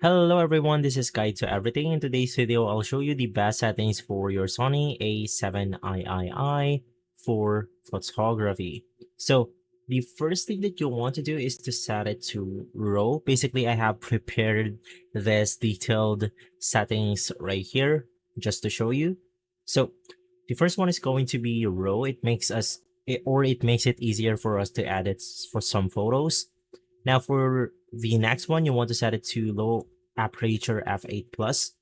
Hello everyone, this is Guide to Everything. In today's video, I'll show you the best settings for your Sony A7III for photography. So the first thing that you'll want to do is to set it to RAW. Basically, I have prepared this detailed settings right here just to show you. So the first one is going to be RAW. It makes it easier for us to edit for some photos. Now for the next one, you want to set it to low aperture f8 plus.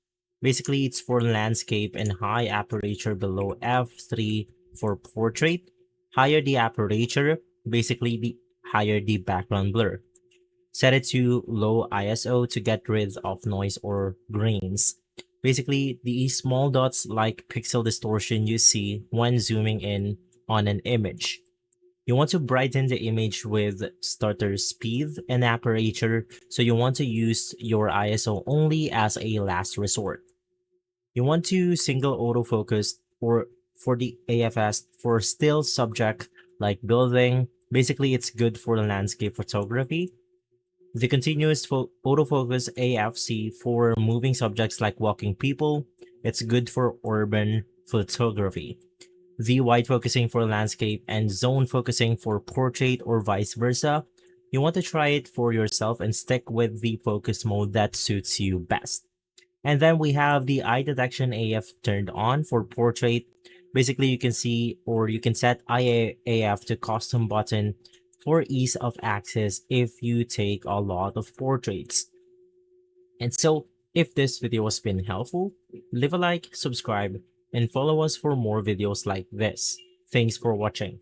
Basically, it's for landscape and high aperture below f3 for portrait. Higher the aperture, basically the higher the background blur. Set it to low ISO to get rid of noise or grains. Basically, the small dots like pixel distortion you see when zooming in on an image. You want to brighten the image with stutter speed and aperture, so you want to use your ISO only as a last resort. You want to single autofocus or for the AFS for still subject like building. Basically, it's good for landscape photography. The continuous autofocus AFC for moving subjects like walking people. It's good for urban photography. The wide focusing for landscape and zone focusing for portrait or vice versa. You want to try it for yourself and stick with the focus mode that suits you best. And then we have the eye detection AF turned on for portrait. Basically, you can see or you can set IAF to custom button for ease of access if you take a lot of portraits. And so, if this video has been helpful, leave a like, subscribe, and follow us for more videos like this. Thanks for watching.